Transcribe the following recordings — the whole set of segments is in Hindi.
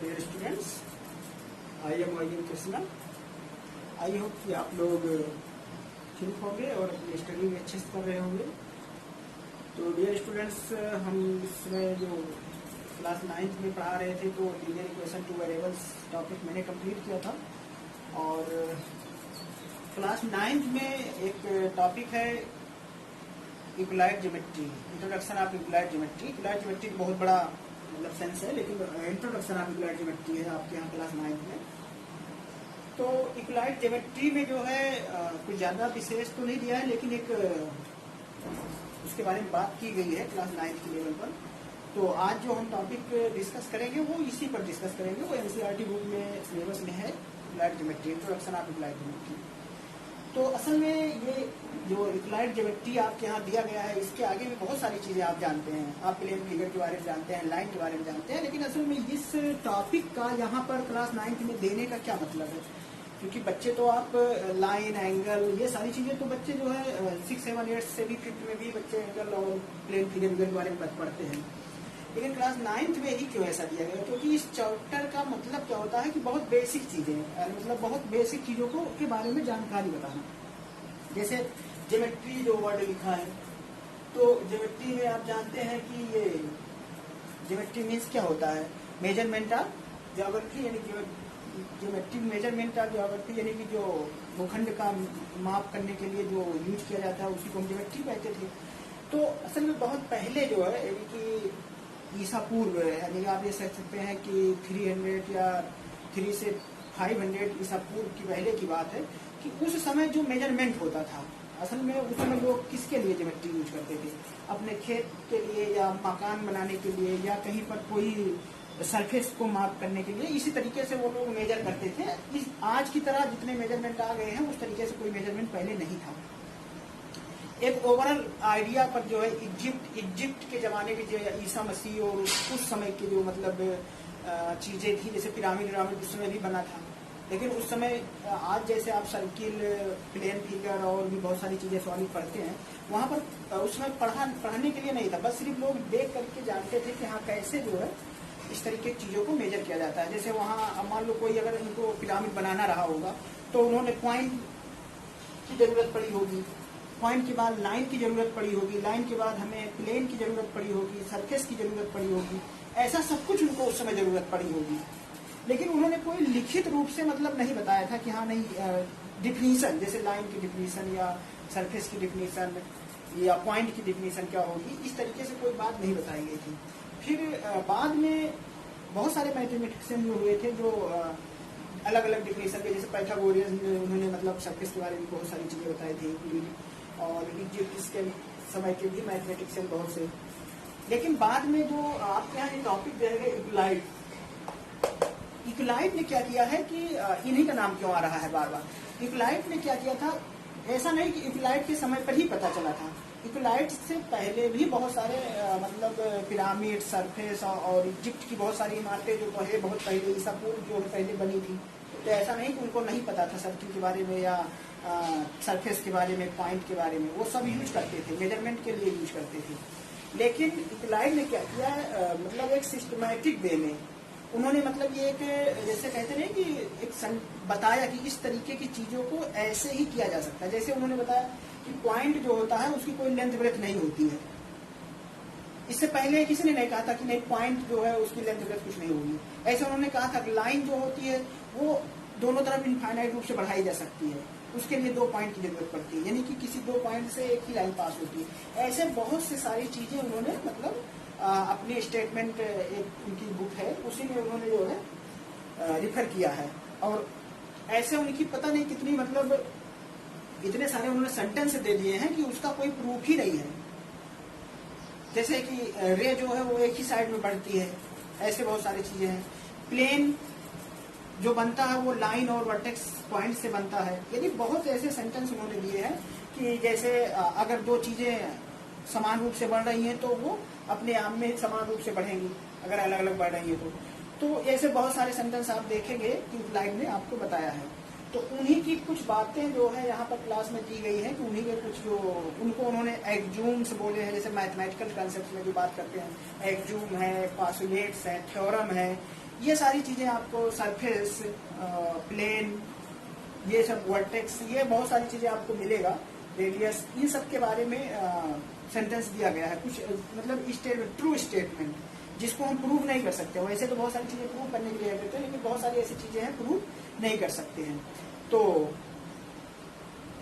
Dear students, I am Krishna. I hope कि आप लोग ठीक होंगे और अपनी स्टडी में अच्छे से कर रहे होंगे। तो डियर स्टूडेंट्स, हम इसमें जो क्लास 9th में पढ़ा रहे थे तो linear equation two variables topic मैंने कंप्लीट किया था। और क्लास 9th में एक टॉपिक है Euclid geometry, introduction of Euclid geometry. Euclid geometry बहुत बड़ा मतलब सेंस है, लेकिन इंट्रोडक्शन ऑफ इक्वलाइड ज्योमेट्री है आपके यहाँ क्लास 9th में। तो इक्वलाइड ज्योमेट्री में जो है कुछ ज़्यादा विशेष तो नहीं दिया है, लेकिन एक उसके बारे में बात की गई है क्लास 9th के लेवल पर। तो आज जो हम टॉपिक डिस्कस करेंगे वो इसी पर डिस्कस करेंगे। वो एनसीईआरटी बुक में सिलेबस में है Euclid geometry, introduction of Euclid geometry. तो असल में ये जो इक्वलाइड ज्योमेट्री आपके यहाँ दिया गया है, इसके आगे भी बहुत सारी चीज़ें आप जानते हैं। आप प्लेन फिगर के बारे में जानते हैं, लाइन के बारे में जानते हैं, लेकिन असल में इस टॉपिक का यहाँ पर क्लास 9th में देने का क्या मतलब है? क्योंकि बच्चे तो आप लाइन, एंगल, ये सारी चीज़ें तो बच्चे जो है 6, 7, 8 से भी 5th में भी बच्चे एंगल और प्लेन फिगर के बारे में पढ़ते हैं। लेकिन क्लास 9th में ही क्यों ऐसा दिया गया? क्योंकि इस चैप्टर का मतलब क्या होता है कि बहुत बेसिक चीजें, मतलब बहुत बेसिक चीजों को के बारे में जानकारी बताना। जैसे ज्योमेट्री जो वर्ड लिखा है, तो ज्योमेट्री में आप जानते हैं कि ये ज्योमेट्री मीन्स क्या होता है? मेजरमेंट ऑफ ज्योग्राफी, यानी ज्योमेट्री मेजरमेंट ऑफ ज्योग्राफी, यानी कि जो भूखंड का माप करने के लिए जो यूज किया जाता है उसी को हम ज्योमेट्री कहते थे। तो असल में बहुत पहले जो है, यानी कि ईसा पूर्व, यानी आप ये कह सकते हैं कि 300 या 3 से 500 ईसा पूर्व की पहले की बात है कि उस समय जो मेजरमेंट होता था, असल में उस समय लोग किसके लिए ज्योमेट्री यूज करते थे? अपने खेत के लिए या मकान बनाने के लिए या कहीं पर कोई सरफेस को माप करने के लिए। इसी तरीके से वो लोग मेजर करते थे। आज की तरह जितने मेजरमेंट आ गए हैं उस तरीके से कोई मेजरमेंट पहले नहीं था। एक ओवरऑल आइडिया पर जो है इजिप्ट के जमाने के जो ईसा मसीह और उस समय की जो मतलब चीजें थी, जैसे पिरामिड उस समय भी बना था। लेकिन उस समय आज जैसे आप सर्किल, प्लेन फिगर और भी बहुत सारी चीजें सॉल्व पढ़ते हैं, वहाँ पर उस समय पढ़ाने के लिए नहीं था। बस सिर्फ लोग देख करके जानते थे कि हाँ कैसे जो है इस तरीके की चीजों को मेजर किया जाता है। जैसे वहाँ मान लो कोई अगर इनको पिरामिड बनाना रहा होगा तो उन्होंने पॉइंट की जरूरत पड़ी होगी, पॉइंट के बाद लाइन की जरूरत पड़ी होगी, लाइन के बाद हमें प्लेन की जरूरत पड़ी होगी, सरफेस की जरूरत पड़ी होगी, ऐसा सब कुछ उनको उस समय जरूरत पड़ी होगी। लेकिन उन्होंने कोई लिखित रूप से मतलब नहीं बताया था कि हाँ नहीं, डिफिनीशन जैसे लाइन की डिफिनीशन या सरफेस की डिफिनीशन या पॉइंट की डिफिनीशन क्या होगी, इस तरीके से कोई बात नहीं बताई गई थी। फिर बाद में बहुत सारे मैथमेटिशियन जो हुए थे जो अलग अलग डिफिनीशन के, जैसे पाइथागोरियन, उन्होंने मतलब सरफेस के बारे में बहुत सारी चीजें बताई थी। और इजिप्ट के समय के भी मैथमेटिशियन बहुत से। लेकिन बाद में जो आपके यहाँ ये टॉपिक देंगे इक्वलाइड, इक्वलाइड ने क्या किया है कि इन्हीं का नाम क्यों आ रहा है बार बार? इक्वलाइड ने क्या किया था? ऐसा नहीं कि इक्वलाइड के समय पर ही पता चला था। इक्वलाइड से पहले भी बहुत सारे मतलब पिरामिड, सरफेस और इजिप्ट की बहुत सारी इमारतें जो है बहुत पहले ईसा पूर्व जो पहले बनी थी। तो ऐसा नहीं कि उनको नहीं पता था सर्किल के बारे में या सरफेस के बारे में, पॉइंट के बारे में। वो सब यूज करते थे, मेजरमेंट के लिए यूज करते थे। लेकिन इक्वलाइड ने क्या किया, मतलब एक सिस्टमैटिक वे में उन्होंने मतलब ये एक जैसे कहते हैं कि एक बताया कि इस तरीके की चीजों को ऐसे ही किया जा सकता है। जैसे उन्होंने बताया कि पॉइंट जो होता है उसकी कोई लेंथ ब्रेथ नहीं होती है। इससे पहले किसी ने नहीं कहा था कि नहीं पॉइंट जो है उसकी लेंथ ब्रेथ कुछ नहीं होगी। ऐसे उन्होंने कहा था कि लाइन जो होती है वो दोनों तरफ इनफाइनाइट रूप से बढ़ाई जा सकती है, उसके लिए 2 पॉइंट की जरूरत पड़ती है, यानी कि किसी 2 पॉइंट से एक ही लाइन पास होती है। ऐसे बहुत से सारी चीजें उन्होंने मतलब अपनी स्टेटमेंट, एक उनकी बुक है उसी में उन्होंने जो है रिफर किया है। और ऐसे उनकी पता नहीं कितनी मतलब इतने सारे उन्होंने सेंटेंस दे दिए हैं कि उसका कोई प्रूफ ही नहीं है। जैसे कि रे जो है वो एक ही साइड में बढ़ती है, ऐसे बहुत सारी चीजें हैं। प्लेन जो बनता है वो लाइन और वर्टेक्स पॉइंट से बनता है। यानी बहुत ऐसे सेंटेंस उन्होंने दिए हैं कि जैसे अगर 2 चीजें समान रूप से बढ़ रही हैं तो वो अपने आप में समान रूप से बढ़ेंगी, अगर अलग अलग बढ़ रही है तो ऐसे बहुत सारे सेंटेंस आप देखेंगे कि इक्वलाइड ने आपको बताया है। तो उन्हीं की कुछ बातें जो है यहाँ पर क्लास में दी गई है कि उन्हीं के कुछ जो उनको उन्होंने एक्जूम्स बोले हैं। जैसे मैथमेटिकल कॉन्सेप्ट में जो बात करते हैं, एक्जूम है, पासुलेट्स है, थ्योरम है, ये सारी चीजें आपको सरफेस, प्लेन, ये सब वर्टेक्स, ये बहुत सारी चीजें आपको मिलेगा, रेडियस, इन सब के बारे में सेंटेंस दिया गया है। कुछ मतलब ट्रू स्टेटमेंट जिसको हम प्रूव नहीं कर सकते। वैसे तो बहुत सारी चीजें प्रूव करने के लिए कहते हैं, लेकिन बहुत सारी ऐसी चीजें हैं प्रूव नहीं कर सकते हैं। तो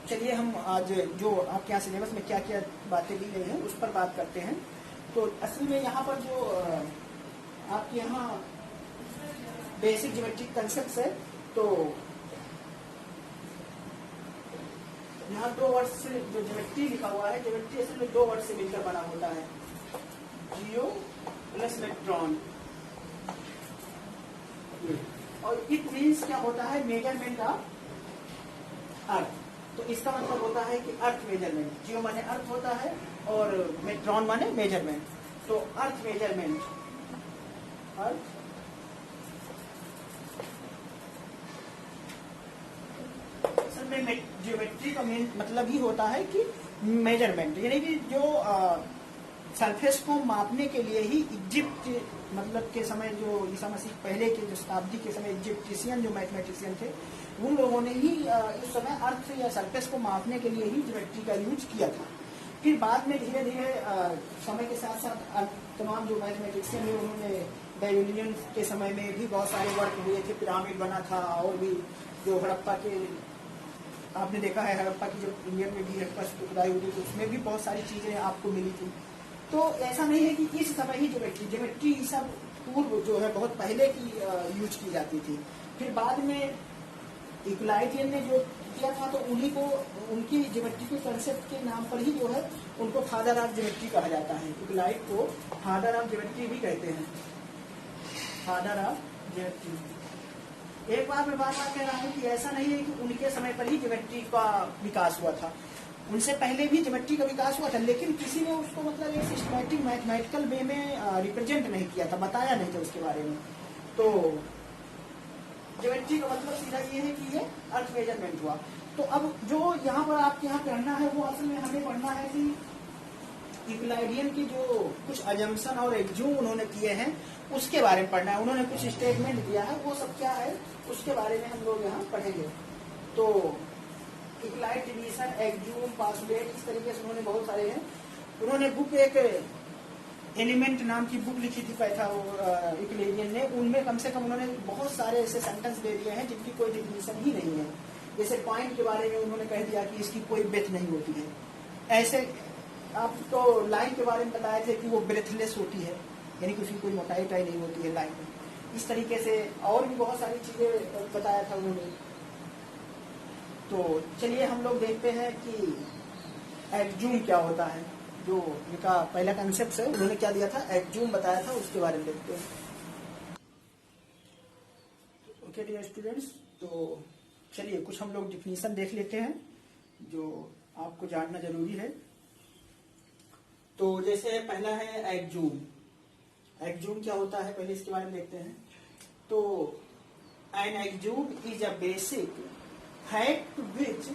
चलिए हम आज जो आपके यहाँ सिलेबस में क्या क्या बातें दी गई हैं उस पर बात करते हैं। तो असल में यहाँ पर जो आपके यहाँ बेसिक ज्योमेट्रिक कंसेप्ट है, तो यहाँ 2 वर्ड से जो ज्योमेट्री लिखा हुआ है, ज्योमेट्री असल में 2 वर्ड से मिलकर बना होता है, जियो प्लस मेट्रॉन। और इट मीन्स क्या होता है, मेजरमेंट ऑफ अर्थ। तो इसका मतलब होता है कि अर्थ मेजरमेंट, जियो माने अर्थ होता है और मेट्रॉन माने मेजरमेंट। तो अर्थ मेजरमेंट, अर्थ असल में ज्योमेट्री का मेन मतलब ही होता है कि मेजरमेंट, यानी कि जो सरफेस को मापने के लिए ही इजिप्ट मतलब के समय जो ईसा मसीह पहले के जो शताब्दी के समय इजिप्टिशियन जो मैथमेटिशियन थे, उन लोगों ने ही उस समय अर्थ या सरफेस को मापने के लिए ही ज्योमेट्री का यूज किया था। फिर बाद में धीरे धीरे समय के साथ साथ तमाम जो मैथमेटिशियन है उन्होंने बेबीलोनियन के समय में भी बहुत सारे वर्क हुए थे, पिरामिड बना था, और भी जो हड़प्पा के आपने देखा है, हड़प्पा की जब इंडियन में भी हड़प्पा खुदाई हुई थी उसमें भी बहुत सारी चीजें आपको मिली थी। तो ऐसा नहीं है कि इस समय ही ज्योमेट्री सब पूर्व जो है बहुत पहले की यूज की जाती थी। फिर बाद में यूक्लिडियन ने जो किया था, तो उन्हीं को उनकी ज्योमेट्री के कंसेप्ट के नाम पर ही जो है उनको फादर ऑफ ज्योमेट्री कहा जाता है। यूक्लिड को फादर ऑफ ज्योमेट्री भी कहते हैं, फादर ऑफ ज्योमेट्री। एक बार मैं बार बार कह रहा हूँ कि ऐसा नहीं है कि उनके समय पर ही ज्योमेट्री का विकास हुआ था, उनसे पहले भी ज्योमेट्री का विकास हुआ था, लेकिन किसी ने उसको मतलब एक सिस्टमैटिक मैथमेटिकल वे में रिप्रेजेंट नहीं किया था, बताया नहीं था उसके बारे में। तो ज्योमेट्री का मतलब सीधा ये है कि ये अर्थ मेजरमेंट हुआ। तो अब जो यहाँ पर आपके यहाँ पढ़ना है वो असल में हमें पढ़ना है कि यूक्लिडियन की जो कुछ अजम्पशन और एग्ज्यूम उन्होंने किए हैं उसके बारे में पढ़ना है। उन्होंने कुछ स्टेटमेंट दिया है, वो सब क्या है उसके बारे में हम लोग यहाँ पढ़ेंगे। तो यूक्लिड, डिवीजन, एग्ज्यूम, पासुलेट, इस तरीके से उन्होंने बहुत सारे हैं। उन्होंने बुक एक एलिमेंट नाम की बुक लिखी थी यूक्लिडियन ने, उनमें कम से कम उन्होंने बहुत सारे ऐसे सेंटेंस दे दिए हैं जिनकी कोई डिफिनीशन ही नहीं है। जैसे पॉइंट के बारे में उन्होंने कह दिया कि इसकी कोई ब्रेथ नहीं होती है। ऐसे आप तो लाइन के बारे में बताए थे कि वो ब्रेथलेस होती है, यानी कि उसकी कोई मोटाई नहीं होती है लाइन में। इस तरीके से और भी बहुत सारी चीजें बताया था उन्होंने। तो चलिए हम लोग देखते हैं कि एग्ज्यूम क्या होता है। जो इनका पहला कंसेप्ट है उन्होंने क्या दिया था, एग्ज्यूम बताया था, उसके बारे में देखते हैं। ओके डियर स्टूडेंट्स, तो चलिए कुछ हम लोग डिफिनीशन देख लेते हैं जो आपको जानना जरूरी है। तो जैसे पहला है एग्ज्यूम। एग्ज्यूम क्या होता है पहले इसके बारे में देखते हैं। तो an axiom is a basic fact which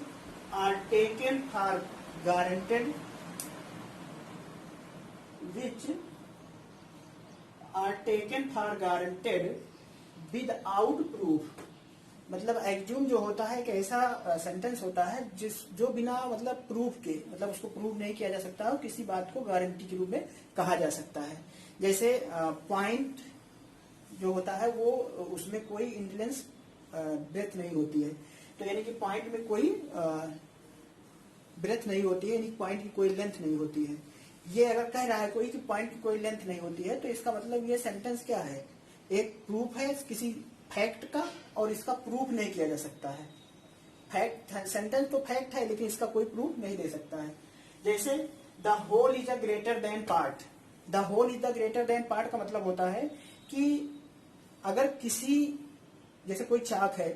are taken for granted, without proof। मतलब एग्ज्यूम जो होता है एक ऐसा सेंटेंस होता है जो बिना मतलब प्रूफ के, मतलब उसको प्रूव नहीं किया जा सकता और किसी बात को गारंटी के रूप में कहा जा सकता है। जैसे पॉइंट जो होता है वो उसमें कोई इंटेलेंस ब्रेथ नहीं होती है, तो यानी कि पॉइंट में कोई ब्रेथ नहीं होती है, यानी पॉइंट की कोई लेंथ नहीं होती है। ये अगर कह रहा है कोई कि पॉइंट की कोई लेंथ नहीं होती है, तो इसका मतलब ये सेंटेंस क्या है, एक प्रूफ है किसी फैक्ट का और इसका प्रूफ नहीं किया जा सकता है। फैक्ट सेंटेंस तो फैक्ट है लेकिन इसका कोई प्रूफ नहीं दे सकता है। जैसे the whole is a greater than part. The whole is the greater than part का मतलब होता है कि अगर किसी, जैसे कोई चाक है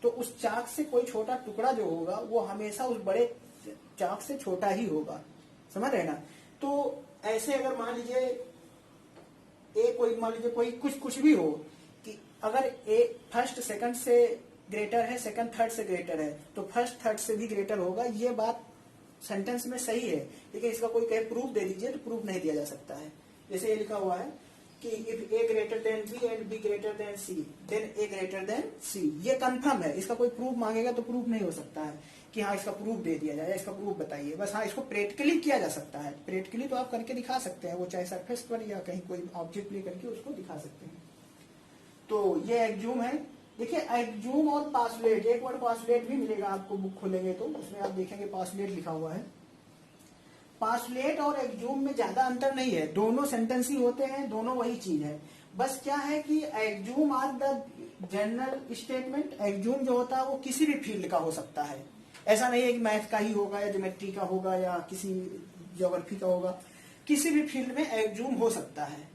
तो उस चाक से कोई छोटा टुकड़ा जो होगा वो हमेशा उस बड़े चाक से छोटा ही होगा, समझ रहे ना। तो ऐसे अगर मान लीजिए कोई कुछ भी हो कि अगर ए फर्स्ट सेकंड से ग्रेटर है, सेकंड थर्ड से ग्रेटर है, तो फर्स्ट थर्ड से भी ग्रेटर होगा। ये बात सेंटेंस में सही है, लेकिन इसका कोई कहे प्रूफ दे दीजिए तो प्रूफ नहीं दिया जा सकता है। जैसे ये लिखा हुआ है कि if A greater than B and B greater than C then A greater than C, ये कंफर्म है। इसका कोई प्रूफ मांगेगा तो प्रूफ नहीं हो सकता है कि हाँ इसका प्रूफ दे दिया जाए, इसका प्रूफ बताइए, बस हाँ इसको प्रैक्टिकली किया जा सकता है। प्रैक्टिकली तो आप करके दिखा सकते हैं, वो चाहे सरफेस पर या कहीं कोई ऑब्जेक्ट ले करके उसको दिखा सकते हैं। तो ये एक्जूम है। देखिए एक्जूम और पास्टुलेट, एक वर्ड पास्टुलेट भी मिलेगा आपको, बुक खोलेंगे तो उसमें आप देखेंगे पास्टुलेट लिखा हुआ है। पास्टुलेट और एक्जूम में ज्यादा अंतर नहीं है, दोनों सेंटेंस ही होते हैं, दोनों वही चीज है। बस क्या है कि एक्जूम आर द जनरल स्टेटमेंट, एक्जूम जो होता है वो किसी भी फील्ड का हो सकता है। ऐसा नहीं है कि मैथ का ही होगा या ज्योमेट्री का होगा या किसी ज्योग्राफी का होगा, किसी भी फील्ड में एक्जूम हो सकता है।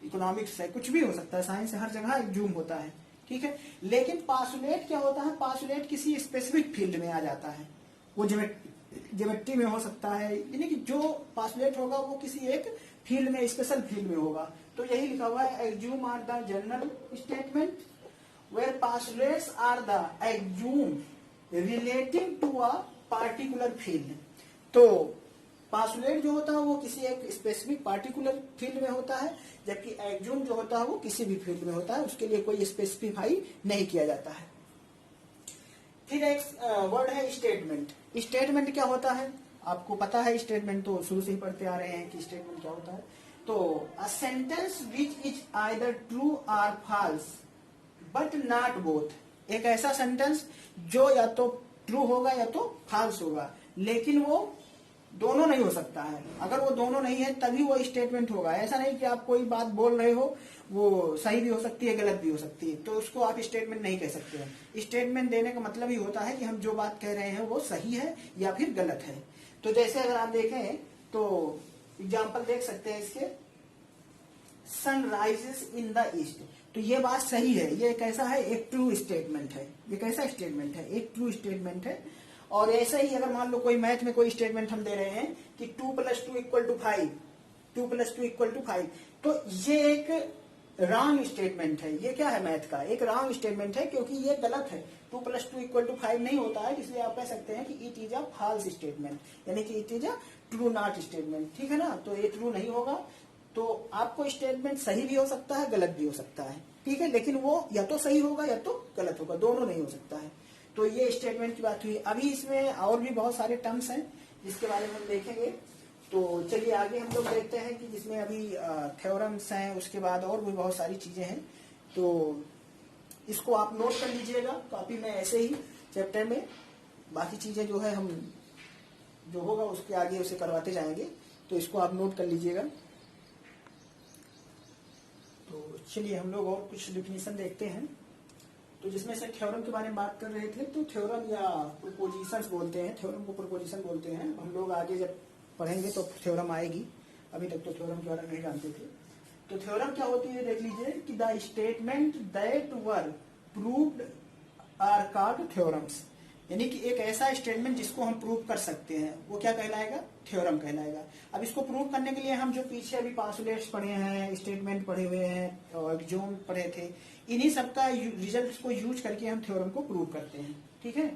इकोनॉमिक्स है, कुछ भी हो सकता है, साइंस है, हर जगह एक्जूम होता है, ठीक है। लेकिन पास्टुलेट क्या होता है, पास्टुलेट किसी स्पेसिफिक फील्ड में आ जाता है, वो ज्योमेट्री में हो सकता है, यानी कि जो पास्टुलेट होगा वो किसी एक फील्ड में, स्पेशल फील्ड में होगा। तो यही लिखा हुआ है, axiom are the general statement where postulates are the axiom relating to a particular field. तो पास्टुलेट जो होता है वो किसी एक स्पेसिफिक पार्टिकुलर फील्ड में होता है, जबकि एक्जूम जो होता है वो किसी भी फील्ड में होता है, उसके लिए कोई स्पेसिफाई नहीं किया जाता है। फिर एक वर्ड है स्टेटमेंट। स्टेटमेंट क्या होता है आपको पता है, स्टेटमेंट तो शुरू से ही पढ़ते आ रहे हैं कि स्टेटमेंट क्या होता है। तो a sentence which is either true और फॉल्स बट नॉट बोथ, एक ऐसा सेंटेंस जो या तो ट्रू होगा या तो फॉल्स होगा, लेकिन वो दोनों नहीं हो सकता है। अगर वो दोनों नहीं है तभी वो स्टेटमेंट होगा। ऐसा नहीं कि आप कोई बात बोल रहे हो वो सही भी हो सकती है गलत भी हो सकती है, तो उसको आप स्टेटमेंट नहीं कह सकते हैं। स्टेटमेंट देने का मतलब ही होता है कि हम जो बात कह रहे हैं वो सही है या फिर गलत है। तो जैसे अगर आप देखें तो एग्जाम्पल देख सकते हैं इसके, sun rises in the east, तो ये बात सही है, ये कैसा है, एक ट्रू स्टेटमेंट है। ये कैसा स्टेटमेंट है, एक ट्रू स्टेटमेंट है। और ऐसे ही अगर मान लो कोई मैथ में कोई स्टेटमेंट हम दे रहे हैं कि 2 + 2 = 5, 2 + 2 = 5, तो ये एक रॉन्ग स्टेटमेंट है। ये क्या है, मैथ का एक रॉन्ग स्टेटमेंट है, क्योंकि ये गलत है। 2 + 2 = 5 नहीं होता है, इसलिए आप कह सकते हैं कि it is a false statement, यानी कि it is a true not statement, ठीक है ना। तो ये ट्रू नहीं होगा। तो आपको स्टेटमेंट सही भी हो सकता है गलत भी हो सकता है, ठीक है, लेकिन वो या तो सही होगा या तो गलत होगा, दोनों नहीं हो सकता है। तो ये स्टेटमेंट की बात हुई। अभी इसमें और भी बहुत सारे टर्म्स हैं जिसके बारे में हम देखेंगे। तो चलिए आगे हम लोग देखते हैं कि जिसमें अभी थ्योरम्स हैं, उसके बाद और भी बहुत सारी चीजें हैं। तो इसको आप नोट कर लीजिएगा कॉपी में, ऐसे ही चैप्टर में बाकी चीजें जो है हम जो होगा उसके आगे उसे करवाते जाएंगे, तो इसको आप नोट कर लीजिएगा। तो चलिए हम लोग और कुछ डिफिनीशन देखते हैं। तो जिसमें से थ्योरम के बारे में बात कर रहे थे, तो थ्योरम या प्रोपोजिशंस बोलते हैं, थ्योरम को प्रोपोजिशन बोलते हैं। हम लोग आगे जब पढ़ेंगे तो थ्योरम आएगी, अभी तक तो थ्योरम के बारे में नहीं जानते थे। तो थ्योरम क्या होती है देख लीजिए कि the statement that were proved are called theorems, यानी कि एक ऐसा स्टेटमेंट जिसको हम प्रूव कर सकते हैं वो क्या कहलाएगा, थ्योरम कहलाएगा। अब इसको प्रूव करने के लिए हम जो पीछे अभी पास्टुलेट्स पढ़े हैं, स्टेटमेंट पढ़े हुए हैं और एक्जूम पढ़े थे, इन्हीं सबका रिजल्ट को यूज करके हम थ्योरम को प्रूव करते हैं, ठीक है।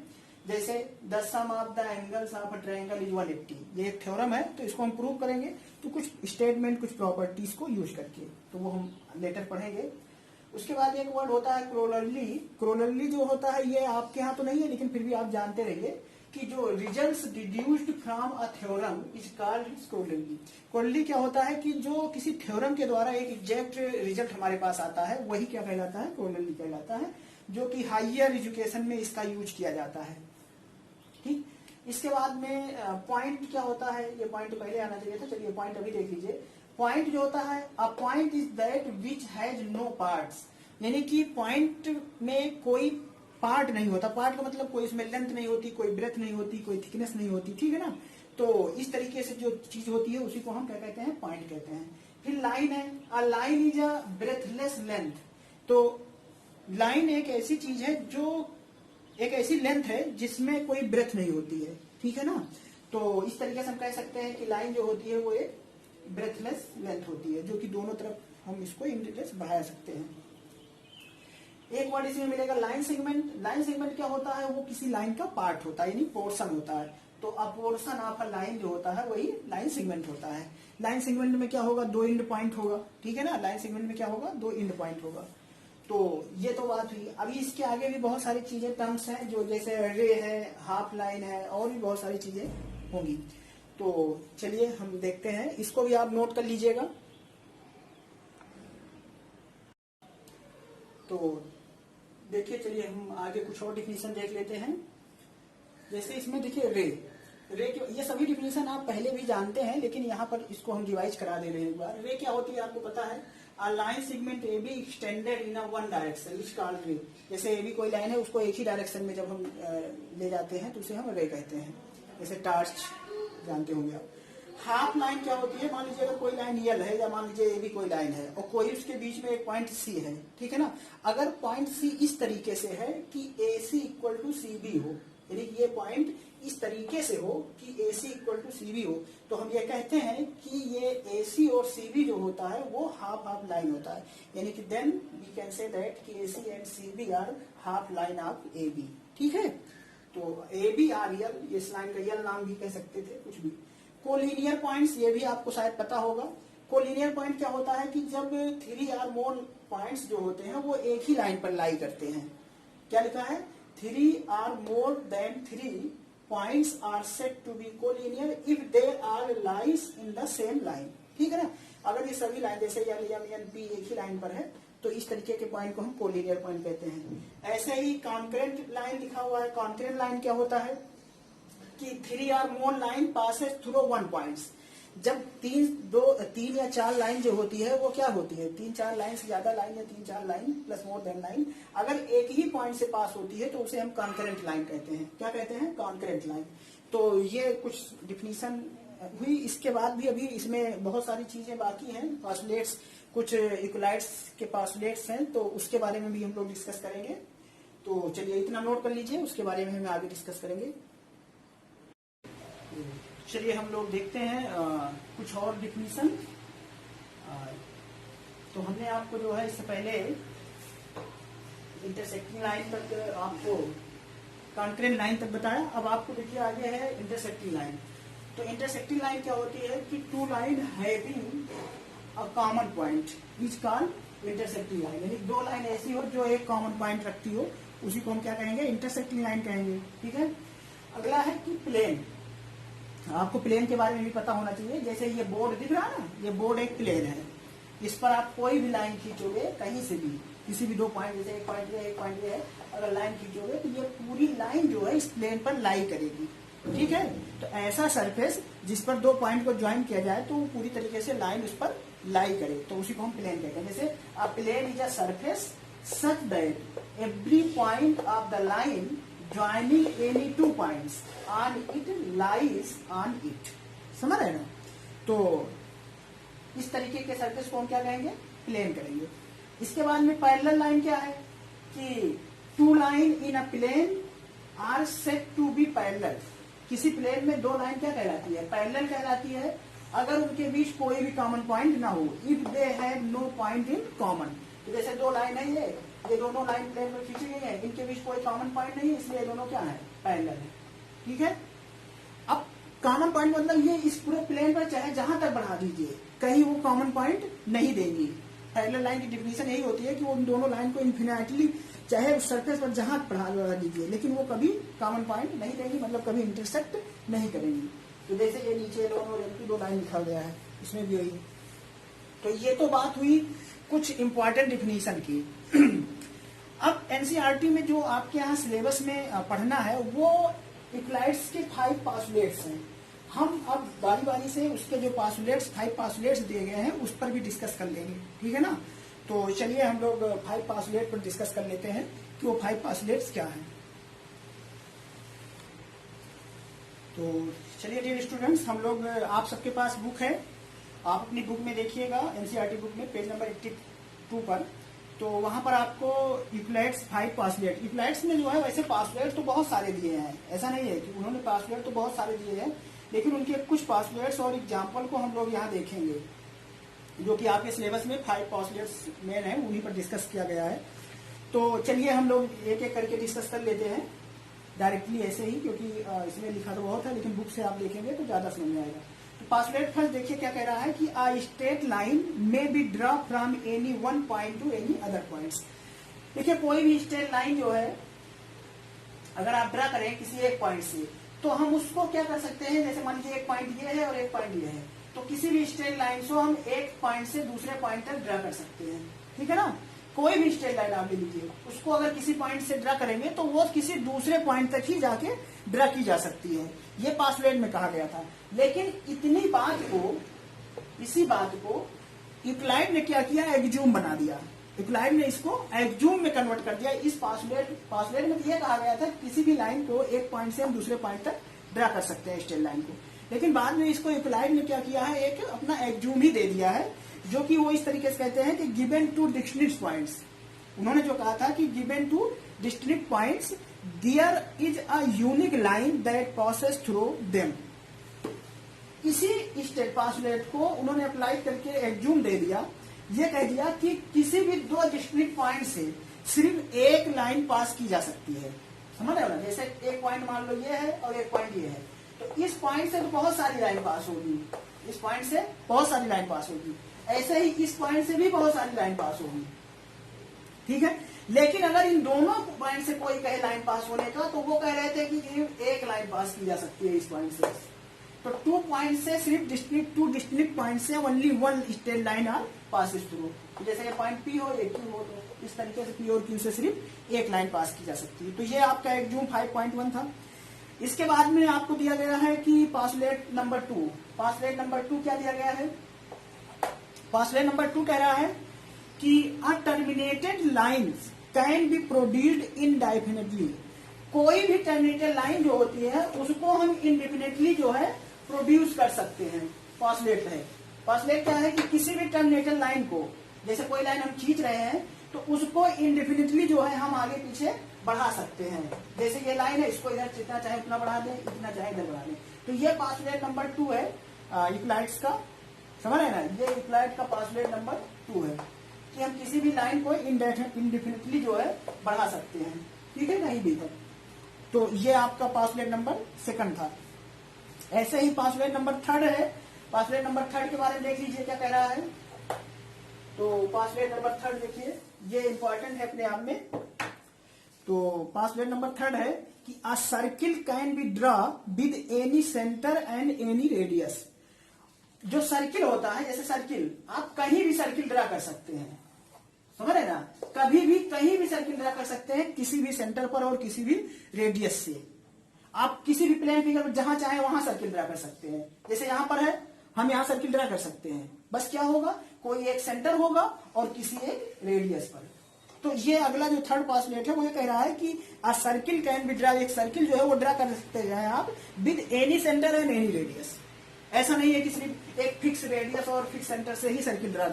जैसे the sum of the angles of a triangle is 180, ये एक थ्योरम है, तो इसको हम प्रूव करेंगे तो कुछ स्टेटमेंट कुछ प्रॉपर्टीज को यूज करके, तो वो हम लेटर पढ़ेंगे। उसके बाद एक वर्ड होता है क्रोलरली। क्रोलरली जो होता है ये आपके यहाँ तो नहीं है, लेकिन फिर भी आप जानते रहिए कि जो results deduced from a theorem is called corollary. Corollary क्या होता है कि जो किसी थ्योरम के द्वारा एक एग्जैक्ट रिजल्ट हमारे पास आता है वही क्या कहलाता है, क्रोलरली कहलाता है, जो कि हायर एजुकेशन में इसका यूज किया जाता है, ठीक। इसके बाद में पॉइंट क्या होता है, ये पॉइंट पहले आना चाहिए था, चलिए पॉइंट अभी देख लीजिए। पॉइंट जो होता है, a point is that which has no parts, यानी कि पॉइंट में कोई पार्ट नहीं होता। पार्ट का मतलब कोई इसमें लेंथ नहीं होती, कोई ब्रेथ नहीं होती, कोई थिकनेस नहीं होती, ठीक है ना। तो इस तरीके से जो चीज होती है उसी को हम क्या कहते हैं, पॉइंट कहते हैं। फिर लाइन है, a line is a breathless length, तो लाइन एक ऐसी चीज है जो एक ऐसी लेंथ है जिसमें कोई ब्रेथ नहीं होती है, ठीक है ना। तो इस तरीके से हम कह सकते हैं कि लाइन जो होती है वो एक ब्रेथलेस लेंथ होती है, जो कि दोनों तरफ हम इसको इंटीग्रेट बढ़ा सकते हैं। एक वर्ड इसमें मिलेगा लाइन सेगमेंट। लाइन सेगमेंट क्या होता है, वो किसी लाइन का पार्ट होता है, यानी पोर्शन होता है। तो अ पोर्शन ऑफ अ लाइन जो होता है वही लाइन सेगमेंट होता है। लाइन सेगमेंट में क्या होगा, 2 एंड पॉइंट होगा, ठीक है ना। लाइन सेगमेंट में क्या होगा, 2 एंड पॉइंट होगा। तो ये तो बात हुई। अभी इसके आगे भी बहुत सारी चीजें टर्म्स हैं, जो जैसे रे है, हाफ लाइन है, और भी बहुत सारी चीजें होंगी। तो चलिए हम देखते हैं, इसको भी आप नोट कर लीजिएगा। तो देखिए, चलिए हम आगे कुछ और डिफिनीशन देख लेते हैं। जैसे इसमें देखिए रे के, ये सभी डिफिनीशन आप पहले भी जानते हैं, लेकिन यहाँ पर इसको हम रिवाइज करा दे रहे हैं एक बार। रे क्या होती है आपको पता है, a line segment A be extended in a one direction is called रे। जैसे ए बी कोई लाइन है, उसको एक ही डायरेक्शन में जब हम ले जाते हैं तो उसे हम रे कहते हैं। जैसे टार्च जानते होंगे आप। हाफ लाइन क्या होती है, मान लीजिए अगर कोई लाइन यल है, या मान लीजिए ए भी कोई लाइन है, और कोई उसके बीच में एक पॉइंट सी है, ठीक है ना। अगर पॉइंट सी इस तरीके से है कि A C equal to C B हो, यानी कि ये पॉइंट इस तरीके से हो कि A C equal to C B हो, तो हम ये कहते हैं कि ये ए सी और सी बी जो होता है वो हाफ हाफ लाइन होता है। यानी कि then we can say that कि A C and C B are half line of A B, ठीक है। तो ए बी आर यल, इस लाइन का यल नाम भी कह सकते थे, कुछ भी। कोलिनियर पॉइंट्स, ये भी आपको शायद पता होगा। कोलिनियर पॉइंट क्या होता है कि जब 3 और मोर पॉइंट्स जो होते हैं वो एक ही लाइन पर लाई करते हैं। क्या लिखा है, 3 और more than 3 points are set to be collinear if they are lies in the same line, ठीक है ना। अगर ये सभी लाइन जैसे एल एम एन पी एक ही लाइन पर है, तो इस तरीके के पॉइंट को हम कोलिनियर पॉइंट कहते हैं। ऐसे ही कॉन्करेंट लाइन लिखा हुआ है। कॉन्करेंट लाइन क्या होता है कि 3 और more line passes through 1 points. जब 3 या 4 लाइन जो होती है वो क्या होती है, 3-4 लाइन से ज्यादा लाइन, या 3-4 line plus more than line अगर एक ही पॉइंट से पास होती है तो उसे हम कॉन्करेंट लाइन कहते हैं। क्या कहते हैं, कॉन्करेंट लाइन। तो ये कुछ डिफिनीशन हुई। इसके बाद भी अभी इसमें बहुत सारी चीजें बाकी हैं। पास्टुलेट्स, कुछ इक्वलाइट्स के पास्टुलेट्स हैं, तो उसके बारे में भी हम लोग डिस्कस करेंगे। तो चलिए इतना नोट कर लीजिए, उसके बारे में हम आगे डिस्कस करेंगे। चलिए हम लोग देखते हैं कुछ और डिफिनीशन। तो हमने आपको जो है इससे पहले इंटरसेक्टिंग लाइन तक, आपको कॉन्करेंट लाइन तक बताया। अब आपको देखिए आगे है इंटरसेक्टिंग लाइन। तो इंटरसेक्टिंग लाइन क्या होती है कि 2 line having a common point is called intersecting line. यानी 2 लाइन ऐसी हो जो एक कॉमन पॉइंट रखती हो, उसी को हम क्या कहेंगे, इंटरसेक्टिंग लाइन कहेंगे, ठीक है। अगला है कि प्लेन। आपको प्लेन के बारे में भी पता होना चाहिए। जैसे ये बोर्ड दिख रहा है ना, ये बोर्ड एक प्लेन है। इस पर आप कोई भी लाइन खींचोगे कहीं से भी, किसी भी 2 पॉइंट, जैसे एक पॉइंट ये है, अगर लाइन खींचोगे तो ये पूरी लाइन जो है इस प्लेन पर लाई करेगी, ठीक है। तो ऐसा सरफेस जिस पर 2 पॉइंट को ज्वाइन किया जाए तो पूरी तरीके से लाइन उस पर लाई करे, तो उसी को हम प्लेन कहते हैं। जैसे a plane is a surface such that every point of the line joining any 2 points on it lies on it। समझ रहे ना। तो इस तरीके के सरफेस को हम क्या कहेंगे, प्लेन करेंगे। इसके बाद में पैरेलल लाइन क्या है कि 2 line in a plane are set to be parallel. किसी प्लेन में 2 लाइन क्या कहलाती है, पैरेलल कहलाती है, अगर उनके बीच कोई भी कॉमन पॉइंट ना हो, if they have no point in common. तो जैसे 2 लाइन है, ये दोनों लाइन प्लेन में खींची गई है, इनके बीच कोई कॉमन पॉइंट नहीं है, इसलिए दोनों क्या है, पैरेलल है, ठीक है। अब कॉमन पॉइंट मतलब ये इस पूरे प्लेन पर चाहे जहां तक बढ़ा दीजिए, कहीं वो कॉमन पॉइंट नहीं देंगी। पैरेलल लाइन की डिफिनीशन यही होती है कि वो उन दोनों लाइन को इन्फिनिटली चाहे उस सरफेस पर जहां बढ़ा दीजिए, लेकिन वो कभी कॉमन पॉइंट नहीं देंगी, मतलब कभी इंटरसेक्ट नहीं करेंगी। तो जैसे ये नीचे दोनों 2 लाइन लिखा गया है, इसमें भी यही। तो ये तो बात हुई कुछ इंपॉर्टेंट डिफिनीशन की। अब एनसीईआरटी में जो आपके यहाँ सिलेबस में पढ़ना है वो इक्वलाइट्स के 5 पास्टुलेट्स हैं। हम अब बारी बारी से उसके जो पास्टुलेट्स 5 पास्टुलेट्स दिए गए हैं उस पर भी डिस्कस कर लेंगे, ठीक है ना। तो चलिए हम लोग 5 पास्टुलेट पर डिस्कस कर लेते हैं कि वो 5 पास्टुलेट्स क्या हैं। तो चलिए डियर स्टूडेंट्स, हम लोग, आप सबके पास बुक है, आप अपनी बुक में देखिएगा, एनसीईआरटी बुक में पेज नंबर 82 पर। तो वहां पर आपको इक्वलाइट्स 5 पास्टुलेट, इक्वलाइट्स में जो है वैसे पास्टुलेट तो बहुत सारे दिए हैं, ऐसा नहीं है कि उन्होंने पास्टुलेट तो बहुत सारे दिए हैं, लेकिन उनके कुछ पास्टुलेट्स और एग्जाम्पल को हम लोग यहाँ देखेंगे, जो कि आपके सिलेबस में 5 पास्टुलेट्स मेन है, उन्हीं पर डिस्कस किया गया है। तो चलिए हम लोग एक एक करके डिस्कस कर लेते हैं। डायरेक्टली ऐसे ही, क्योंकि इसमें लिखा तो बहुत है, लेकिन बुक से आप देखेंगे तो ज्यादा समझ में आएगा। तो पासलेट फर्स्ट देखिए क्या कह रहा है कि a straight line may be draw from any one point to any other points. देखिए कोई भी स्ट्रेट लाइन जो है अगर आप ड्रा करें किसी एक पॉइंट से, तो हम उसको क्या कर सकते हैं, जैसे मान लीजिए एक पॉइंट ये है और एक पॉइंट ये है, तो किसी भी स्ट्रेट लाइन को हम एक पॉइंट से दूसरे पॉइंट तक ड्रा कर सकते हैं, ठीक है ना। कोई भी स्ट्रेट लाइन आप ले लीजिए, उसको अगर किसी पॉइंट से ड्रा करेंगे तो वो किसी दूसरे पॉइंट तक ही जाके ड्रा की जा सकती है, ये पासलेट में कहा गया था। लेकिन इतनी बात को, इसी बात को यूक्लाइड ने क्या किया, एक्जूम बना दिया। यूक्लाइड ने इसको एक्जूम में कन्वर्ट कर दिया। इस पासलेट में यह कहा गया था किसी भी लाइन को एक पॉइंट से हम दूसरे पॉइंट तक ड्रा कर सकते हैं स्ट्रेट लाइन को, लेकिन बाद में इसको यूक्लाइड ने क्या किया है, एक अपना एक्जूम ही दे दिया है, जो कि वो इस तरीके से कहते हैं कि गिवन टू डिस्टिंक्ट पॉइंट्स। उन्होंने जो कहा था कि given two distinct points there is a unique line that passes through them. इसी स्टेट पासलेट को उन्होंने अप्लाई करके एक्जूम दे दिया, ये कह दिया कि किसी भी दो डिस्टिंक्ट पॉइंट से सिर्फ एक लाइन पास की जा सकती है। समझ रहे हो ना, जैसे एक पॉइंट मान लो ये है और एक पॉइंट ये है, तो इस पॉइंट से तो बहुत सारी लाइन पास होगी, इस पॉइंट से बहुत सारी लाइन पास होगी, ऐसे ही इस पॉइंट से भी बहुत सारी लाइन पास होगी, ठीक है। लेकिन अगर इन दोनों पॉइंट से कोई कहे लाइन पास होने का, तो वो कह रहे थे कि एक लाइन पास की जा सकती है इस पॉइंट से। तो 2 पॉइंट से सिर्फ टू डिस्टिंक्ट पॉइंट से only one straight line are passes through. जैसे ये पॉइंट पी हो, ये क्यू हो, तो इस तरीके से पी और क्यू से सिर्फ एक लाइन पास की जा सकती है। तो ये आपका एक्जूम 5.1 था। इसके बाद में आपको दिया गया है कि पासलेट नंबर 2। पासलेट नंबर 2 क्या दिया गया है, पासलेट नंबर 2 कह रहा है कि a terminated lines can be produced indefinitely. कोई भी टर्मिनेटेड लाइन जो होती है उसको हम इनडेफिनेटली जो है प्रोड्यूस कर सकते हैं, पासलेट है। पासलेट क्या है कि किसी भी टर्मिनेटेड लाइन को, जैसे कोई लाइन हम खींच रहे हैं तो उसको इनडेफिनेटली जो है हम आगे पीछे बढ़ा सकते हैं। जैसे ये लाइन है, इसको इधर जितना चाहे उतना बढ़ा दें, इतना चाहे इधर बढ़ा दें। तो ये पासलेट नंबर 2 है यूक्लाइड्स का, समझ रहे ना, ये यूक्लाइड का पासलेट नंबर 2 है कि हम किसी भी लाइन को इनडेफिनेटली जो है बढ़ा सकते हैं, ठीक है, कहीं भी तक। तो ये आपका पासलेट नंबर 2 था। ऐसे ही पासलेट नंबर 3 है। पासलेट नंबर 3 के बारे में देख लीजिए क्या कह रहा है। तो पासलेट नंबर 3 देखिए, ये इंपॉर्टेंट है अपने आप में। तो पासलेट नंबर 3 है कि अ circle can be draw with any centre and any radius. जो सर्किल होता है, जैसे सर्किल आप कहीं भी सर्किल ड्रा कर सकते हैं, समझ रहे ना, कभी भी कहीं भी सर्किल ड्रा कर सकते हैं, किसी भी सेंटर पर और किसी भी रेडियस से। आप किसी भी प्लेन फिगर जहां चाहे वहां सर्किल ड्रा कर सकते हैं। जैसे यहां पर है, हम यहां सर्किल ड्रा कर सकते हैं, बस क्या होगा, कोई एक सेंटर होगा और किसी एक रेडियस पर। तो ये अगला जो 3rd पासलेट है वो ये कह रहा है कि आ सर्किल कैन बी ड्रा, एक सर्किल जो है वो ड्रा कर सकते हैं आप with any centre and any radius. ऐसा नहीं है कि सिर्फ एक फिक्स रेडियस और फिक्स सेंटर से ही सर्किल ड्रा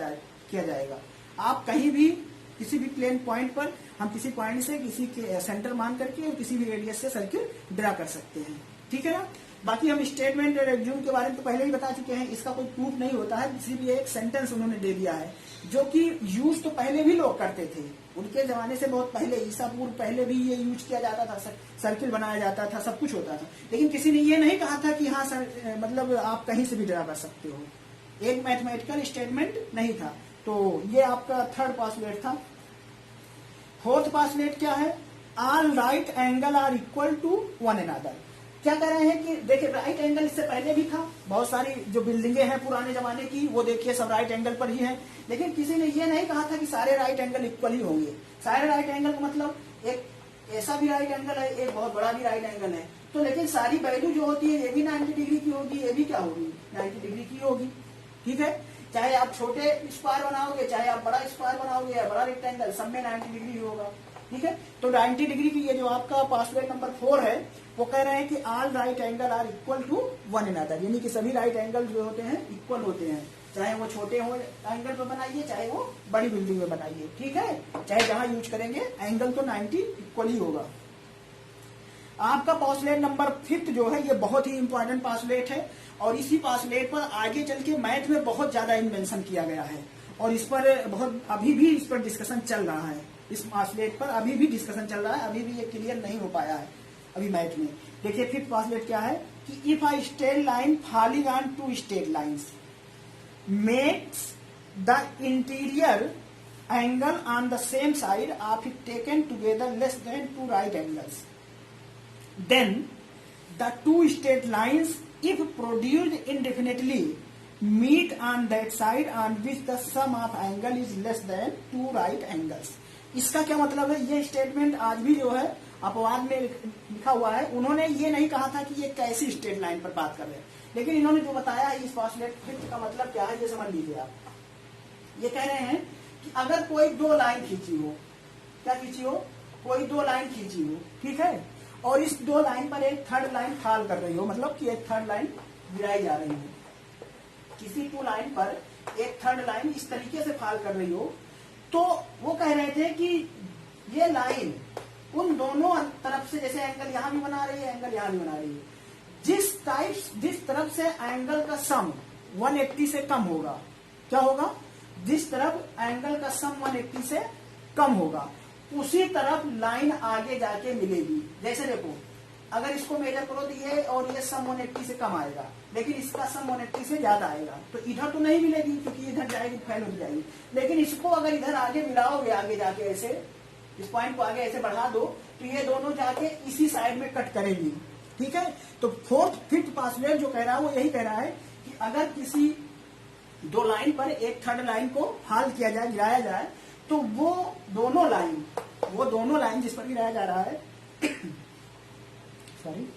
किया जाएगा। आप कहीं भी किसी भी प्लेन पॉइंट पर हम किसी पॉइंट से किसी के सेंटर मान करके और किसी भी रेडियस से सर्किल ड्रा कर सकते हैं, ठीक है ना। बाकी हम स्टेटमेंट और एक्जूम के बारे में तो पहले ही बता चुके हैं, इसका कोई प्रूफ नहीं होता है, सिर्फ ये एक सेंटेंस उन्होंने दे दिया है, जो कि यूज तो पहले भी लोग करते थे, उनके जमाने से बहुत पहले, ईसा पूर्व पहले भी ये यूज किया जाता था, सर्किल बनाया जाता था, सब कुछ होता था। लेकिन किसी ने ये नहीं कहा था कि हाँ सर, मतलब आप कहीं से भी ड्रा कर सकते हो, एक मैथमेटिकल स्टेटमेंट नहीं था। तो ये आपका 3rd पासलेट था। 4th पासलेट क्या है, all right angle are equal to one another. क्या कह रहे हैं कि देखिए राइट एंगल इससे पहले भी था, बहुत सारी जो बिल्डिंगें हैं पुराने जमाने की वो देखिए सब राइट एंगल पर ही है, लेकिन किसी ने ये नहीं कहा था कि सारे राइट एंगल इक्वल ही होंगे। सारे राइट एंगल का मतलब एक ऐसा भी राइट एंगल है, एक बहुत बड़ा भी राइट एंगल है, तो लेकिन सारी वैल्यू जो होती है ये भी 90 डिग्री की होगी, ये भी क्या होगी, 90 डिग्री की होगी, ठीक है। चाहे आप छोटे स्क्वायर बनाओगे, चाहे आप बड़ा स्क्वायर बनाओगे या बड़ा रेक्टेंगल, सब में 90 डिग्री होगा, ठीक है। तो 90 डिग्री की ये जो आपका पासलेट नंबर 4 है वो कह रहे हैं कि all right angle are equal to one another, यानी कि सभी राइट एंगल जो होते हैं इक्वल होते हैं, चाहे वो छोटे हो एंगल पे बनाइए, चाहे वो बड़ी बिल्डिंग में बनाइए, ठीक है, चाहे जहां यूज करेंगे एंगल तो 90 इक्वल ही होगा। आपका पासलेट नंबर 5 जो है ये बहुत ही इंपॉर्टेंट पासलेट है, और इसी पासलेट पर आगे चल के मैथ में बहुत ज्यादा इन्वेंशन किया गया है, और इस पर बहुत अभी भी इस पर डिस्कशन चल रहा है। इस पासलेट पर अभी भी डिस्कशन चल रहा है, अभी भी ये क्लियर नहीं हो पाया है। अभी मैथ में। देखिए फिफ्थ पॉस्टुलेट क्या है कि if a straight line falling on two straight lines makes the interior angle on the same side of it taken together less than two right angles, then the two straight lines if produced indefinitely meet on that side on which the sum of angle is less than two right angles। इसका क्या मतलब है? ये स्टेटमेंट आज भी जो है अपवाद में लिखा हुआ है। उन्होंने ये नहीं कहा था कि ये कैसी स्ट्रेट लाइन पर बात कर रहे हैं, लेकिन इन्होंने जो बताया इस पॉस्टुलेट फिफ्थ का मतलब क्या है ये समझ लीजिए आप। ये कह रहे हैं कि अगर कोई दो लाइन खींची हो, क्या खींची हो? कोई दो लाइन खींची हो, ठीक है, और इस दो लाइन पर एक थर्ड लाइन फॉल कर रही हो, मतलब कि एक थर्ड लाइन गिराई जा रही है। किसी टू लाइन पर एक थर्ड लाइन इस तरीके से फॉल कर रही हो, तो वो कह रहे थे कि ये लाइन उन दोनों तरफ से, जैसे एंगल यहां भी बना रही है, एंगल यहां भी बना रही है, जिस तरफ से एंगल का सम 180 से कम होगा, क्या होगा? जिस तरफ एंगल का सम 180 से कम होगा उसी तरफ लाइन आगे जाके मिलेगी। जैसे देखो, अगर इसको मेजर करो तो ये और ये सम 180 से कम आएगा, लेकिन इसका सम 180 से ज्यादा आएगा, तो इधर तो नहीं मिलेगी क्योंकि इधर जाएगी फेल हो जाएगी। लेकिन इसको अगर इधर आगे मिलाओगे, आगे जाके ऐसे इस पॉइंट को आगे ऐसे बढ़ा दो, तो ये दोनों जाके इसी साइड में कट करेंगी, ठीक है। तो फिफ्थ पॉस्टुलेट जो कह रहा है वो यही कह रहा है कि अगर किसी दो लाइन पर एक थर्ड लाइन को फॉल किया जाए, गिराया जाए, तो वो दोनों लाइन जिस पर गिराया जा रहा है सॉरी,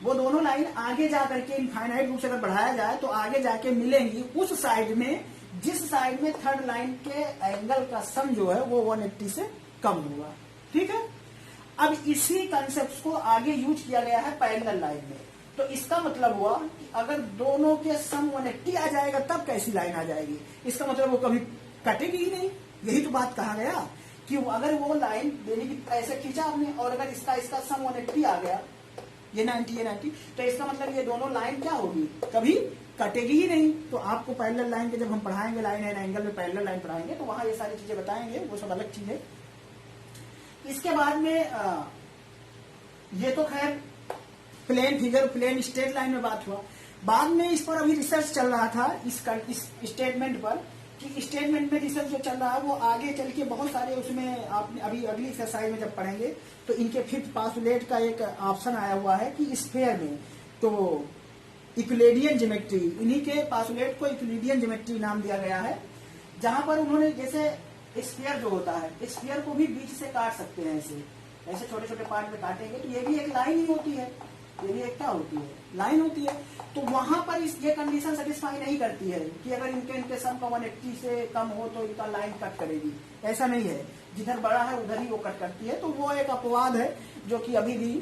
वो दोनों लाइन आगे जा करके इनफाइनाइट रूप से अगर बढ़ाया जाए तो आगे जाके मिलेंगी उस साइड में जिस साइड में थर्ड लाइन के एंगल का सम जो है वो 180 से कम होगा, ठीक है। अब इसी कंसेप्ट को आगे यूज किया गया है पैरेलल लाइन में। तो इसका मतलब हुआ कि अगर दोनों के सम 180 आ जाएगा तब कैसी लाइन आ जाएगी? इसका मतलब वो कभी कटेगी ही नहीं। यही तो बात कहा गया कि अगर वो लाइन देने की ऐसे खींचा आपने और अगर इसका सम 180 आ गया, ये 90, तो इसका मतलब ये दोनों लाइन क्या होगी? कभी कटेगी ही नहीं। तो आपको पैरेलल लाइन के जब हम पढ़ाएंगे, लाइन एंड एंगल में पैरेलल लाइन पढ़ाएंगे, तो वहां ये सारी चीजें बताएंगे, वो सब अलग चीज है। इसके बाद में ये तो खैर plane figure, plane straight line में बात हुआ। बाद में इस पर अभी रिसर्च चल रहा था इस स्टेटमेंट पर, कि स्टेटमेंट में रिसर्च जो चल रहा है वो आगे चल के बहुत सारे उसमें आप अभी अगली एक्सरसाइज में जब पढ़ेंगे तो इनके फिफ्थ पॉस्टुलेट का एक ऑप्शन आया हुआ है कि स्फीयर में तो यूक्लिडियन ज्योमेट्री, इन्हीं के पॉस्टुलेट को यूक्लिडियन ज्योमेट्री नाम दिया गया है, जहां पर उन्होंने जैसे स्फीयर जो होता है, स्फीयर को भी बीच से काट सकते हैं, ऐसे छोटे छोटे पार्ट में काटेंगे तो ये भी एक लाइन ही होती है, ये भी एक क्या होती है? लाइन होती है। तो वहां पर ये कंडीशन सेटिस्फाई नहीं करती है कि अगर इनके सम का 180 से कम हो तो इनका लाइन कट करेगी, ऐसा नहीं है। जिधर बड़ा है उधर ही वो कट करती है। तो वो एक अपवाद है जो कि अभी भी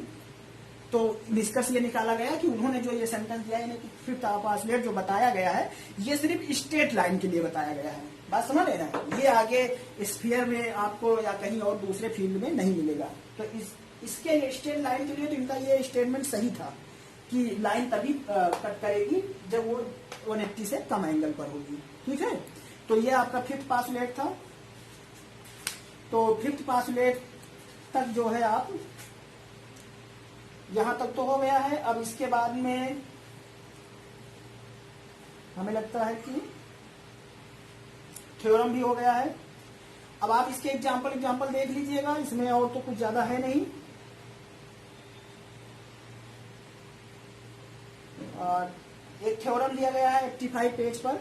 तो निष्कर्ष ये निकाला गया कि उन्होंने जो ये सेंटेंस दिया है, फिफ्थ पॉस्टुलेट जो बताया गया है, ये सिर्फ स्ट्रेट लाइन के लिए बताया गया है। बात समझ लेना, ये आगे स्फीयर में आपको या कहीं और दूसरे फील्ड में नहीं मिलेगा। तो इसके स्ट्रेट लाइन के लिए तो इनका ये स्टेटमेंट सही था कि लाइन तभी कट करेगी जब वो 180 से कम एंगल पर होगी, ठीक है। तो ये आपका फिफ्थ पॉस्टुलेट था। तो फिफ्थ पॉस्टुलेट तक जो है आप यहां तक तो हो गया है। अब इसके बाद में हमें लगता है कि थ्योरम भी हो गया है। अब आप इसके एग्जाम्पल देख लीजिएगा, इसमें और तो कुछ ज्यादा है नहीं। और एक थ्योरम दिया गया है 85 पेज पर,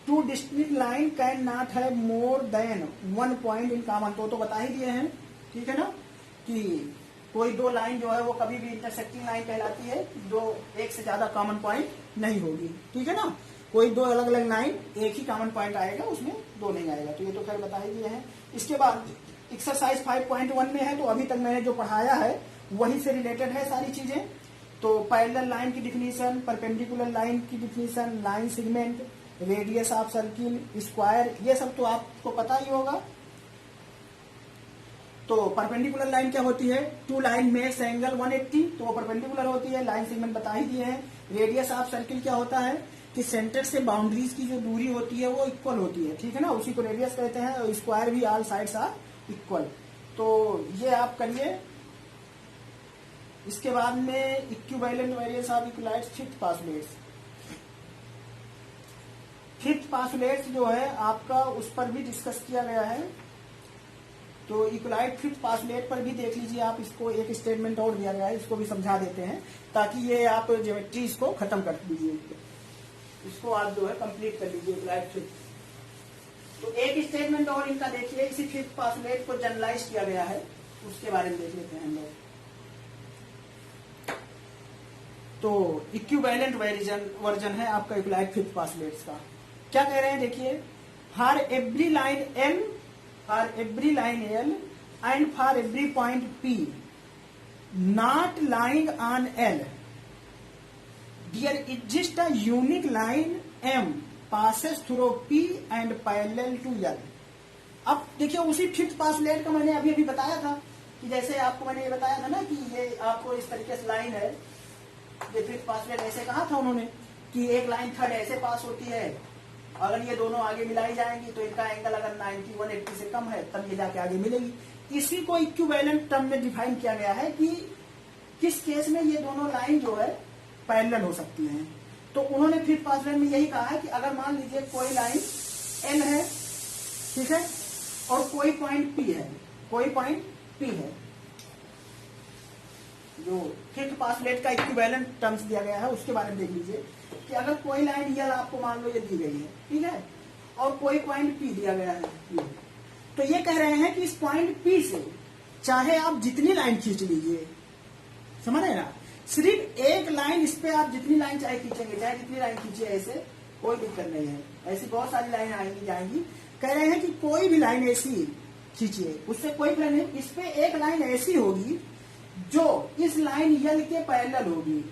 two distinct line can not have more than 1 point in common. तो बता ही दिए हैं, ठीक है ना, कि कोई दो लाइन जो है वो कभी भी इंटरसेक्टिंग लाइन कहलाती है, दो एक से ज्यादा कॉमन पॉइंट नहीं होगी, ठीक है ना। कोई दो अलग अलग लाइन, एक ही कॉमन पॉइंट आएगा, उसमें दो नहीं आएगा। तो ये तो खैर बता ही दिए हैं। इसके बाद एक्सरसाइज 5.1 में है, तो अभी तक मैंने जो पढ़ाया है वही से रिलेटेड है सारी चीजें। तो पैरेलल लाइन की डिफिनीशन, परपेंडिकुलर लाइन की definition, line segment, radius of circle, square, ये सब तो आपको पता ही होगा। तो परपेंडिकुलर लाइन क्या होती है? टू लाइन मेक्स एंगल 180, तो वो परपेंडिकुलर होती है। लाइन सेगमेंट बता ही दिए हैं। रेडियस ऑफ सर्किल क्या होता है कि सेंटर से बाउंड्रीज की जो दूरी होती है वो इक्वल होती है, ठीक है ना, उसी को रेडियस कहते हैं। और स्क्वायर भी ऑल साइड्स आर इक्वल। तो ये आप करिए। इसके बाद में equivalent versions of Euclid's fifth postulates. Fifth postulates जो है आपका, उस पर भी डिस्कस किया गया है। तो इक्विलाइट फिफ्थ पासुलेट पर भी देख लीजिए आप, इसको एक स्टेटमेंट और दिया गया है, इसको भी समझा देते हैं ताकि ये आप ज्योमेट्री इसको खत्म कर दीजिए, इसको आप जो है कंप्लीट कर लीजिए इक्विलाइट फिफ्थ। तो एक स्टेटमेंट और इनका देखिए, इसी फिफ्थ पासुलेट को जनरलाइज किया गया है, उसके बारे में देख लेते हैं हम लोग। तो इक्विवेलेंट वर्जन है आपका इक्विलाइट फिफ्थ पासुलेट्स का। क्या कह रहे हैं देखिए, for every line L, for every line L and for every point P not lying on L there exist a unique line M passes through P and parallel to L। अब देखिए उसी फिफ्थ पासुलेट का मैंने अभी बताया था कि जैसे आपको मैंने ये बताया था ना कि ये आपको इस तरीके से लाइन है, ये फिफ्थ पासुलेट ऐसे कहा था उन्होंने कि एक लाइन थर्ड ऐसे पास होती है, अगर ये दोनों आगे मिलाई जाएंगी तो इनका एंगल अगर 90 180 से कम है तब ये जाके आगे मिलेगी। इसी को इक्विवेलेंट टर्म में डिफाइन किया गया है कि किस केस में ये दोनों लाइन जो है पैरेलल हो सकती हैं। तो उन्होंने फिफ्थ पासुलेट में यही कहा है कि अगर मान लीजिए कोई लाइन एल है, ठीक है, और कोई पॉइंट पी है, कोई पॉइंट पी है, जो फिफ्थ पासुलेट का इक्विवेलेंट टर्म्स दिया गया है उसके बारे में देख लीजिए कि अगर कोई लाइन यल आपको मान लो ये दी गई है, ठीक है, और कोई पॉइंट पी दिया गया है, तो ये कह रहे हैं कि इस पॉइंट पी से चाहे आप जितनी लाइन खींच लीजिए, समझ रहे ना, सिर्फ एक लाइन, इस पे आप जितनी लाइन चाहे खींचेंगे, चाहे जितनी लाइन खींचिए, ऐसे कोई दिक्कत नहीं है, ऐसी बहुत सारी लाइन आएंगी जाएंगी। कह रहे हैं कि कोई भी लाइन ऐसी खींचिए, उससे कोई प्रॉब्लम नहीं, इस पे एक लाइन ऐसी होगी जो इस लाइन यल के पैरेलल होगी,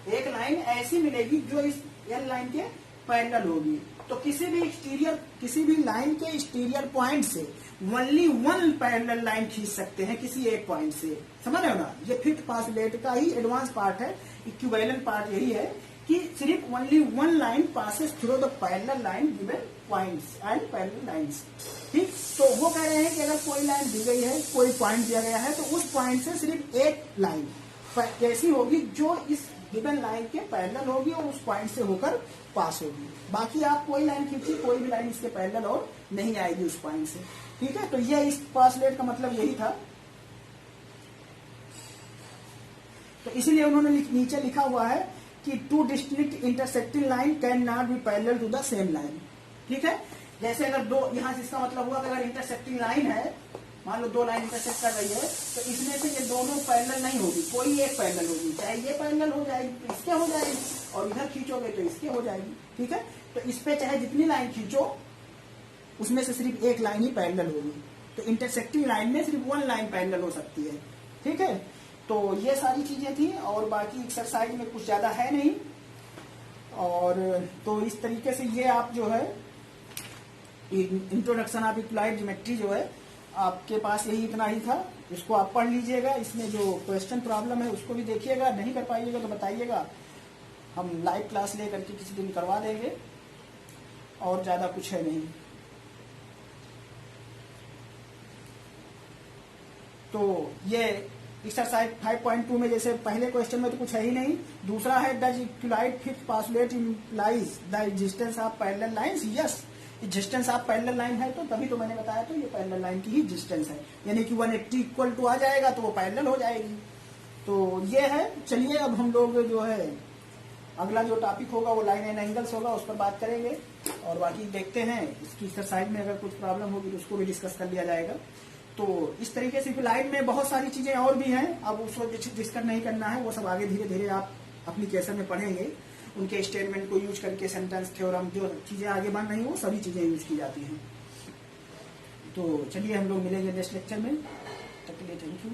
एक लाइन ऐसी मिलेगी जो इस यल लाइन के पैरेलल होगी। तो किसी भी लाइन के एक्सटीरियर पॉइंट से ओनली वन पैरेलल लाइन खींच सकते हैं किसी एक पॉइंट से, समझ रहे हो ना। ये फिफ्थ पासुलेट का ही एडवांस पार्ट है, इक्विवेलेंट पार्ट यही है कि सिर्फ only one line passes through the parallel line given points and parallel lines, ठीक। तो वो कह रहे हैं कि अगर कोई लाइन दी गई है, कोई पॉइंट दिया गया है, तो उस पॉइंट से सिर्फ एक लाइन ऐसी होगी जो इस गिवन लाइन के पैरेलल होगी और उस पॉइंट से होकर पास होगी। बाकी आप कोई लाइन खींचिए, कोई भी लाइन इसके पैरेलल और नहीं आएगी उस पॉइंट से, ठीक है। तो ये इस पासुलेट का मतलब यही था। तो इसलिए उन्होंने नीचे लिखा हुआ है कि two distinct intersecting line can not be parallel to the same line, ठीक है। जैसे अगर दो, यहां से इसका मतलब हुआ कि अगर इंटरसेक्टिंग लाइन है, मान लो दो लाइन इंटरसेक्ट कर रही है, तो इसमें से ये दोनों पैरेलल नहीं होगी, कोई एक पैरेलल होगी, चाहे ये पैरेलल हो जाएगी तो इसके हो जाएगी, और इधर खींचोगे तो इसके हो जाएगी, ठीक है। तो इस पे चाहे जितनी लाइन खींचो उसमें से सिर्फ एक लाइन ही पैरेलल होगी। तो इंटरसेक्टिंग लाइन में सिर्फ वन लाइन पैरेलल हो सकती है, ठीक है। तो ये सारी चीजें थी और बाकी एक्सरसाइज में कुछ ज्यादा है नहीं। और तो इस तरीके से ये आप जो है इंट्रोडक्शन ऑफ इक्विलाइट ज्योमेट्री जो है आपके पास यही इतना ही था, इसको आप पढ़ लीजिएगा। इसमें जो क्वेश्चन प्रॉब्लम है उसको भी देखिएगा, नहीं कर पाइएगा तो बताइएगा, हम लाइव क्लास ले करके किसी दिन करवा देंगे, और ज्यादा कुछ है नहीं। तो ये एक्सरसाइज 5.2 में जैसे पहले क्वेश्चन में तो कुछ है ही नहीं। दूसरा है does Euclid fifth postulate implies the existence of parallel lines. Yes, existence of parallel line है, तो तभी तो मैंने बताया, तो ये पैरेलल लाइन की ही एग्जिस्टेंस है, यानी कि 180 इक्वल टू आ जाएगा तो वो पैरेलल हो जाएगी। तो ये है। चलिए अब हम लोग जो है अगला जो टॉपिक होगा वो लाइन एंड एंगल्स होगा, उस पर बात करेंगे, और बाकी देखते हैं इसकी एक्सरसाइज में अगर कुछ प्रॉब्लम होगी तो उसको भी डिस्कस कर लिया जाएगा। तो इस तरीके से इक्विलाइट में बहुत सारी चीजें और भी हैं, अब उसको डिस्कस नहीं करना है, वो सब आगे धीरे धीरे आप एप्लीकेशन में पढ़ेंगे, उनके स्टेटमेंट को यूज करके सेंटेंस थ्योरम जो चीजें आगे बन रही हैं वो सभी चीजें यूज की जाती हैं। तो चलिए हम लोग मिलेंगे नेक्स्ट लेक्चर में, तब के लिए थैंक यू।